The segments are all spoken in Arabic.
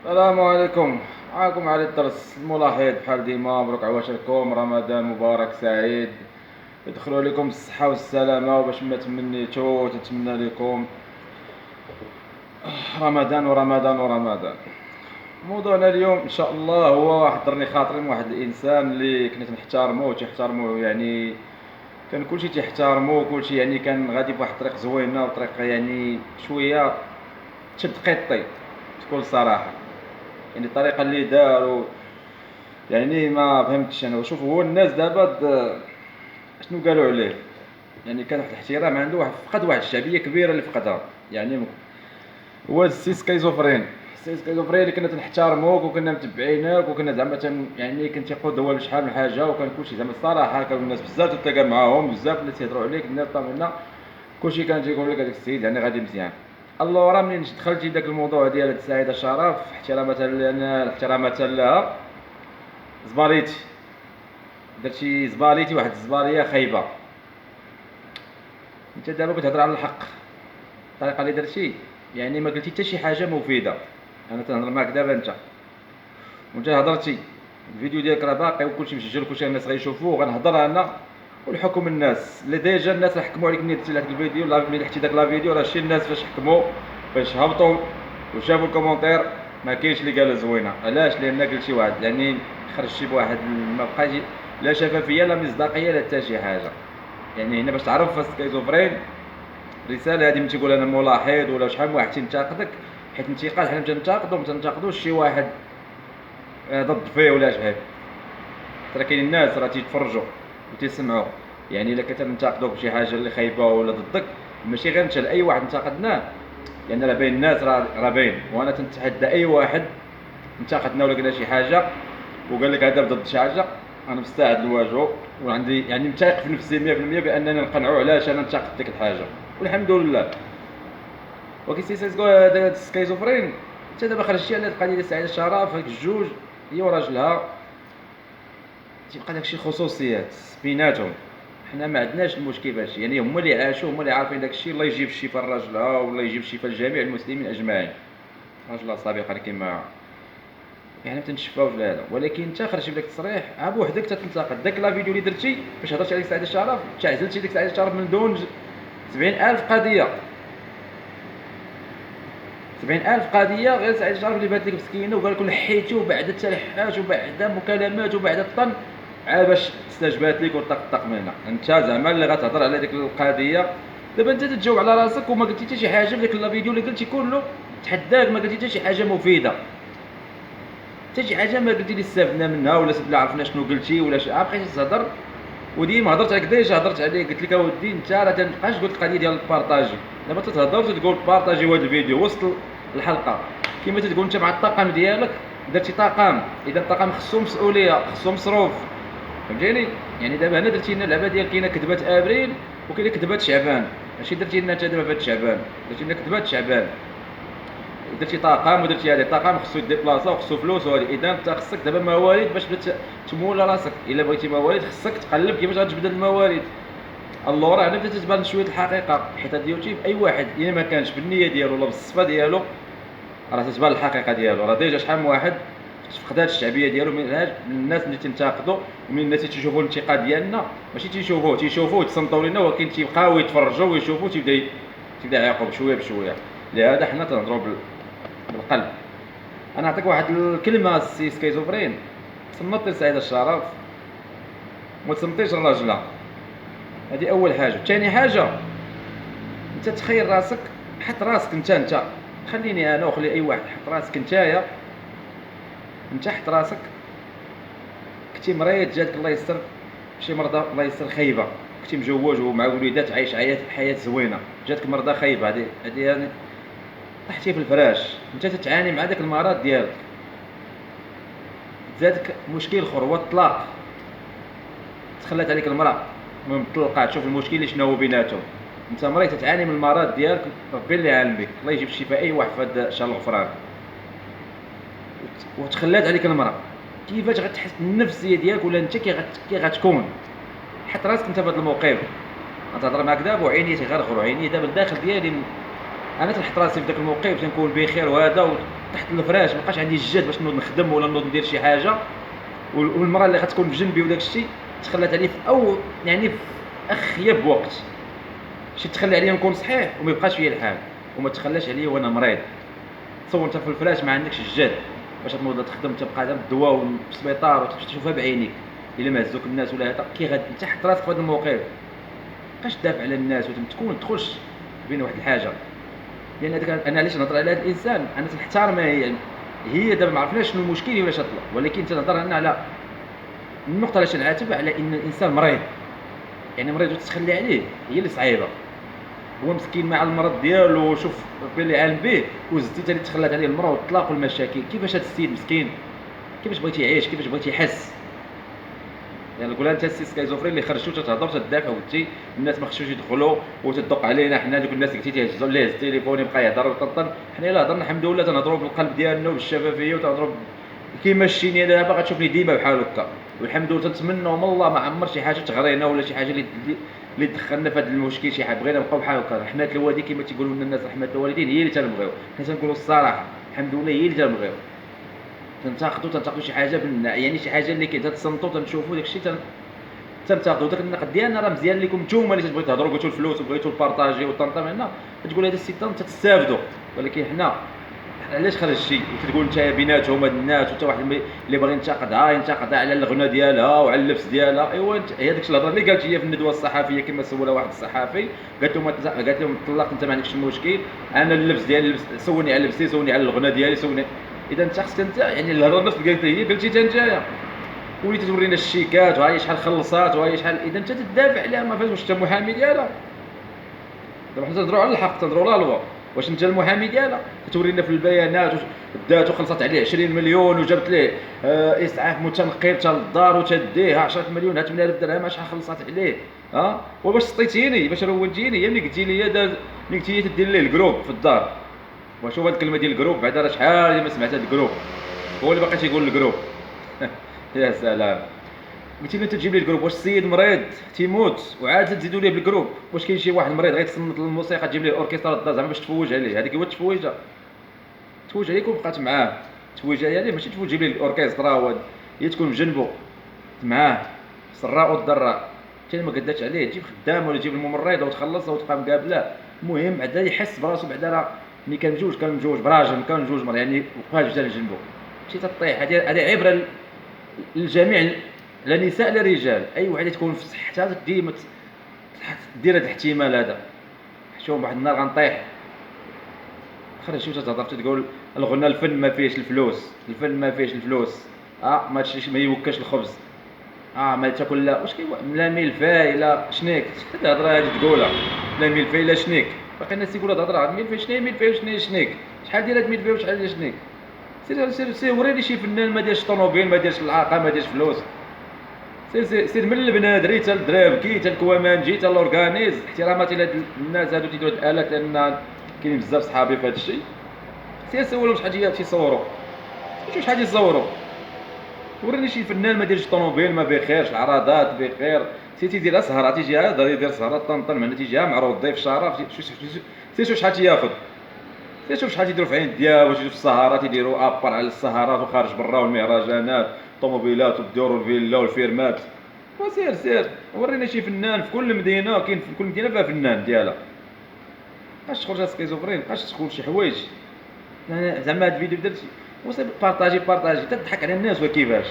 السلام عليكم. معكم علي الدرس الملاحظ بحال ديما. مبروك عواشركم، رمضان مبارك سعيد. يدخلوا لكم الصحة والسلامة، وباش ما تمنيتو تتمنى لكم رمضان ورمضان ورمضان. موضوعنا اليوم ان شاء الله هو حضرني خاطري من واحد الانسان اللي كنت نحترمه وتيحترموه، يعني كان كلشي تيحترمو، كلشي يعني كان غادي بواحد الطريق زوينه وطريق يعني شويه تشد قيطي بكل صراحه. يعني الطريقه اللي داروا يعني ما فهمتش انا. وشوف هو الناس دابا شنو قالوا عليه، يعني كان واحد الاحترام عنده، فقد واحد الشعبيه كبيره اللي فقدها. يعني هو السي سكيزوفرين. السي سكيزوفرين اللي كنا تنحترموك وكنا متبعينك وكنا زعما يعني كنت يقود هو شحال من حاجه، وكان كلشي زعما الصراحه كانوا الناس بزاف تتلاقى معاهم، بزاف الناس يهضروا عليك، الناس طامنا كلشي كان تيقول لك هذاك السيد يعني غادي مزيان. الله راه منين دخلتي داك الموضوع ديال السيده شرف، احترامات لنا احترامات لها، زباليتي درتي زباليتي واحد الزباليه خايبه. انت دابا كتهضر على الحق، الطريقه اللي درتي يعني ما قلتي حتى شي حاجه مفيده. انا تنهضر معاك دابا وانت هضرتي، الفيديو ديالك راه باقي وكلشي مسجل وكلشي الناس غيشوفوه. غنهضر انا والحكم الناس اللي ديجا الناس راه حكموا عليك ملي درتي هذاك الفيديو. ملي حتي داك لا فيديو راه شي الناس فاش حكموا، فاش هبطوا وشافوا الكومونتير ما كاينش اللي قال زوينه. علاش؟ لان قلتي واحد يعني خرجتي بواحد ما بقاش لا شفافيه لا مصداقيه لا حتى شي حاجه. يعني هنا باش تعرف سكيزوفرين، الرساله هذه من تيقول انا ملاحظ ولا شحال من واحد تينتقدك، حيت الانتقاد حنا تنتقدوا ما تنتقدوش شي واحد ضد فيه ولا شحال. ترى كاين الناس راه تيتفرجوا وتيسمعوا. يعني الا كتنتقدوك بشي حاجه اللي خايبه ولا ضدك، ماشي غير انت، لاي واحد انتقدناه، لان راه باين الناس راه باين. وانا تنتحدى اي واحد انتقدنا ولا قلنا شي حاجه وقال لك هذا ضد شي حاجه، انا مستعد نواجهو، وعندي يعني متيق في نفسي 100% باننا نقنعو علاش انا انتقدت ديك الحاجه، والحمد لله. ولكن سكيزوفرين، انت دابا خرجتي على القضيه ديال سعيده الشرف، هاد الجوج هي وراجلها تيبقى داكشي خصوصيات بيناتهم. حنا ما عندناش المشكل فهادشي، يعني هما اللي عاشوا، هما اللي عارفين داكشي. الله يجيب الشفاء لراجلها والله يجيب الشفاء لجميع المسلمين اجمعين. راجلها سابقا كما يعني ما تنشفاوش لهذا. ولكن انت خرجتي بداك التصريح ها بوحدك تتنتقد داك لا فيديو اللي درتي باش هضرتي على سعيد الشرف. تعزلتي ديك سعيد الشرف من دون 70,000 قضيه، 70,000 قضيه غير سعيد الشرف اللي بات لك مسكينه وقال لك نحيتي، وبعد التلحات وبعد مكالمات وبعد الطن عاد باش استجبات لك وطقطق منها. انت زعما اللي غتهضر على ديك القضيه، دابا انت تتجاوب على راسك وما قلتي حتى شي حاجه في ديك الفيديو اللي قلتي كله. تحداك ما قلتي حتى شي حاجه مفيده، حتى شي حاجه ما قلتي لي استفدنا منها ولا لا عرفنا شنو قلتي ولا شي. بقيتي تهضر وديما هضرت عليك ديجا، هضرت عليك قلت لك اودي انت راه تنبقاش قلت القضيه ديال البارطاجي. دابا تتهضر وتقول بارطاجي هذا الفيديو وسط الحلقه، كما تتقول انت مع الطاقم ديالك درتي طاقم، اذا الطاقم خصو مسؤوليه خصو مصروف، فهمتيني؟ يعني دابا هنا درتي لنا اللعبه ديال كاينه كذبه ابريل وكاينه كذبه شعبان. ماشي درتي لنا انت دابا في شعبان، درتي لنا كذبه شعبان. درتي طاقم ودرتي هذا الطاقم خصو يديبلاصا وخصو فلوس وهذه. اذا انت خصك دابا موارد باش تمول راسك. الا بغيتي موارد خصك تقلب كيفاش غتجبد هاد الموارد. الله راه هنا بدات تتبان شويه الحقيقه، حيت هاد اليوتيوب اي واحد الا ما كانش بالنيه ديالو ولا بالصفه ديالو راه تتبان الحقيقه ديالو. راه ديجا شحال من واحد فقدات الشعبيه ديالو من الناس اللي تنتقدوا ومن الناس اللي تيشوفوا الانتقاد ديالنا. ماشي تيشوفوه ويتصنتوا لنا، ولكن تيبقاو يتفرجوا ويشوفوا تيبدا يعاقب شويه بشويه. لهذا حنا تنهضروا بالقلب. انا نعطيك واحد الكلمه السي سكيزوفرين، تصنت لسعيده الشرف وما تصنتيش لراجلها. هذه اول حاجه. ثاني حاجه، انت تخيل راسك، حط راسك انت خليني انا وخلي اي واحد، حط راسك نتايا، انت حط راسك كنتي مريض جاتك الله يستر شي مرضى الله يستر خايبه، كنتي مجوج ومع وليدات عايش حياه زوينه، جاتك مرضى خايبه. هذه يعني طحتي في الفراش، انت تتعاني مع داك المرض ديالك، زادك مشكل اخر هو الطلاق، تخلات عليك المراه مطلقه. تشوف المشكل اللي شنو هو بيناتهم. انت مريض تتعاني من المرض ديالك، ربي اللي عالم بك، الله يجيب الشفاء اي واحد في هذا شهر الغفران. وتخلات عليك المراه، كيفاش غتحس النفسيه ديالك ولا انت كي غتكون؟ حط راسك انت في هذا الموقف. غتهضر معاك دابا وعيني تيغرغروا، عيني دابا الداخل ديالي انا تنحط راسي في ذاك الموقف تنكون بخير وهذا تحت الفراش، ما بقاش عندي الجهد باش نوض نخدم ولا نوض ندير شي حاجه، والمراه اللي غتكون في جنبي وداك الشيء تخلات عليه او يعني في اخيب وقت، شي تخلي عليا نكون صحيح وما يبقاش فيا الحال، وما تخلاش عليا وانا مريض. تصور انت في الفراش ما عندكش الجهد باش تنوض تخدم، تبقى دابا الدواء في السبيطار وتشوفها بعينيك، الا ما هزوك الناس ولا هذا كي غادي انت حط راسك في هذا الموقف، مابقاش تدافع على الناس وتكون ما تدخلش بين واحد الحاجه. لان هذاك انا علاش نهضر على هذا الانسان، انا تنحترمها هي دابا ما عرفناش شنو المشكل ولا شطلع، ولكن تنهضر انا على النقطه علاش نعاتب على ان الانسان مريض، يعني مريض وتتخلى عليه هي اللي صعيبه. هو مسكين مع المرض ديالو وشوف ربي اللي عالم به، وزدتي انت اللي تخلات عليه المرض والطلاق والمشاكل. كيفاش هذا السيد مسكين كيفاش بغيتي يعيش، كيفاش بغيتي يحس؟ يعني نقول انت السي سكيزوفرين اللي خرجتو تتهضر تدافع وقلتي الناس ما خصوش يدخلوا وتدق علينا حنا دوك الناس اللي قلتي تيهزوا ليه التليفون يبقى يهضر ويطنطن. حنا الا هضرنا الحمد لله تنهضروا بالقلب ديالنا وبالشفافيه وتنهضروا كيما شتيني انا دابا غتشوفني ديما بحال هكا، والحمد لله تنتمنوا من الله ما عمر شي حاجه تغرينا ولا شي حاجه اللي دخلنا في هذا المشكل شي حاجه. بغينا نبقاو بحال هكا، رحمه الوالدين كما تيقولوا لنا الناس، رحمه الوالدين هي اللي تنبغيو. حنا تنقولوا الصراحه الحمد لله هي اللي تنبغيو. تنتاخذوا شي حاجه يعني شي حاجه اللي كتصنتوا تنشوفوا داك الشيء تنتاخذوا داك النقد ديالنا راه مزيان لكم نتوما اللي تبغيو تهضروا قلتوا الفلوس وبغيتوا البارطاجي والطنطا هنا تقول هذا السيد تستافدوا. ولكن حنا علاش خرج شي وتقول انت بيناتهم هاد الناس وانت واحد اللي باغي ينتقدها على الغنى ديالها وعلى اللبس ديالها. ايوا هي داك الهضره اللي قالت هي في الندوه الصحفيه كما سولها واحد الصحفي، قالت لهم طلقت انت ما عندكش المشكل، انا اللبس ديالي سولني على لبسي، سولني على الغنى ديالي، سولني. اذا انت خصك انت يعني الهضره نفس اللي قالت هي قلتي حتى نتايا، وليتي تورينا الشيكات وهاي شحال خلصات وهاي شحال. اذا انت تدافع عليها ما فاش واش انت محامي ديالها. دابا حنا تهضروا على الحق، تهضروا لا لوا، واش انت المحامي ديالها كتورينا في البيانات دات وخلصت عليه 20 مليون وجابت ليه اسعاف متنقل حتى للدار وتديه 10 مليون 8000 درهم شحال خلصت عليه. وباش سطيتيني باش رولتيني، ملي قلتي لي ملي قلتي لي تدير ليه الجروب في الدار. وشوف هاد الكلمه ديال الجروب بعدا راه شحال ما سمعت هاد الجروب، هو اللي باقي تيقول الجروب. يا سلام، قلتي لي انت تجيب لي الجروب، واش السيد مريض تيموت وعاد تزيدوا ليه بالجروب؟ واش كاين شي واحد مريض غيتصنت للموسيقى تجيب ليه اوركسترا الدار زعما باش تفوج عليه؟ هذيك هو التفويجه، تفوج عليك وبقات معاه. التفويجه عليه ماشي تفوج تجيب ليه الاوركسترا هي تكون بجنبه معاه سراء والضراء. حتى ما قداتش عليه تجيب خدامه ولا تجيب الممرضه وتخلصها وتبقى مقابله. المهم بعدا يحس براسو بعدا راه ملي كان مجوج براجل كان مجوج مرا يعني وقفات جدا جنبه ماشي تطيح. هذه عبره للجميع، لا نساء لا رجال، اي وحده تكون في صحتها ديما دير هذا الاحتمال هذا. شوف واحد النهار غنطيح خرج شي تهضر تقول الغنى الفن ما فيهش الفلوس، الفن ما فيهش الفلوس، ما تشريش ما يوكاش الخبز، ما تاكل لا واش لا ملفاي لا شنيك. هذه الهضره هذه تقولها لا ملفاي لا شنيك. باقي الناس يقولوا هذه الهضره ملفاي شنو ملفاي وشنو شنيك، شحال ديال هاد ملفاي وشحال ديال شنيك. سير وريني شي فنان ما دارش طوموبيل ما دارش العاقه ما دارش فلوس. سير من البنادري حتى الدرابكي حتى الكوامانجي حتى الاورغانيز. احتراماتي لهاد الناس هادو تيديروا هاد الالات لان كاينين بزاف صحابي في هاد الشيء. سير سولهم شحال تيصوروا شحال يصوروا. وريني شي فنان ما ديرش طوموبيل ما بخيرش العراضات بخير. سير تيدير سهره تيجي هذا يدير سهره طنطن معنا تيجي معروض ضيف شرف. سير شوف شحال تياخذ، سير شوف شحال تيديروا في عين الدياب واش في السهرات يديروا ابار على السهرات وخارج برا والمهرجانات طوموبيلات والديور والفيلا والفيرمات. سير ورينا شي فنان في كل مدينه، كاين في كل مدينه فيها فنان ديالها. بقاش تخرج سكيزوفرين بقاش تقول شي حوايج. زعما هاد الفيديو درتي وصافي بارطاجي تضحك على الناس وكيفاش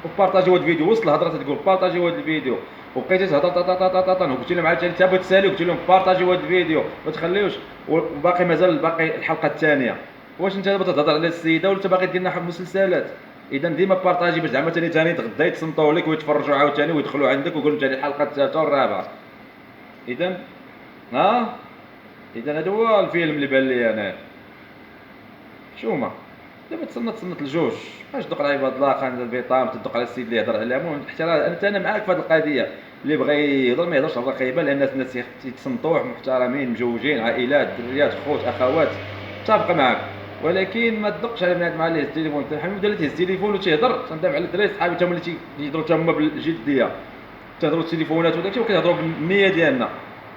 وبارطاجي هاد الفيديو وصل الهضره تقول بارطاجي هاد الفيديو وبقيتي تهضر طا وقلت لهم عاوتاني انت بغيت تسالي قلت لهم بارطاجي هاد الفيديو ما تخليوش. وباقي مازال باقي الحلقه الثانيه. واش انت دابا تهضر على السيده ولا انت باغي دير لنا مسلسلات؟ اذا ديما بارطاجي باش زعما ثاني تغدا يتصنتوا لك ويتفرجوا عاوتاني ويدخلوا عندك ويقولوا ثاني الحلقه الثالثه والرابعه. اذا اذا هذا هو الفيلم اللي بان لي انا. شوما دابا تصنت الجوج باش تدق على عباد الله خان البيطام تدق على السيد اللي يهضر على المهم احترام. انا معاك في هذه القضيه اللي بغى يهضر ما يهضرش هضره خايبه لان الناس يتصنتوا محترمين مجوجين عائلات دريات خوت اخوات متفق معاك. ولكن ما تدقش على بنادم عليه التليفون. الحمد لله تهز التليفون وتيهضر تندم على الدراري صحابي تما اللي تيهضروا تما بالجديه تهضروا التليفونات وداكشي وكيهضروا بالنيه ديالنا.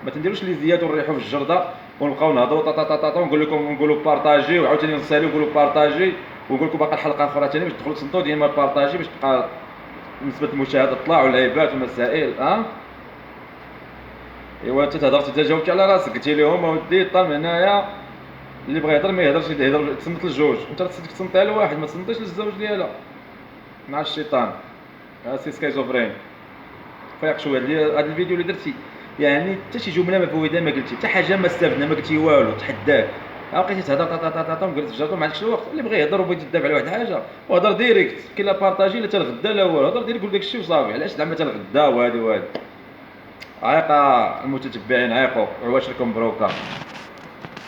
ما تنديروش لي زيات ونريحوا في الجرده ونبقاو نهضروا ونقول لكم نقولوا بارطاجي وعاوتاني نساليو نقولوا بارطاجي ونقول لكم باقي الحلقه اخرى ثاني باش تدخلوا تصنتوا ديما بارطاجي باش تبقى نسبه المشاهده تطلع والعيبات والمسائل. ايوا انت تهضر انت جاوبتي على راسك قلتي لهم اودي طال هنايا اللي بغى يهضر ما يهضرش يهضر تصنت للجوج وانت خصك تصنت على واحد ما تصنتيش للزوج ديالها مع الشيطان. سي سكيزوفرين. فيق شويه هذا الفيديو اللي درتي يعني حتى شي جمله مفوده ما قلتي حتى حاجه ما استفدنا ما قلتي والو تحداك بقيتي تهضر وقلت في جاتو ما عندكش الوقت. اللي بغى يهضر وبغيتي تدافع على واحد الحاجه وهضر ديريكت كي لا بارطاجي لا حتى الغدا لا والو هضر ديريكت قول داكشي وصافي. علاش زعما حتى الغدا وهادي عايقه المتتبعين عايقوا وعواشركم مبروكه.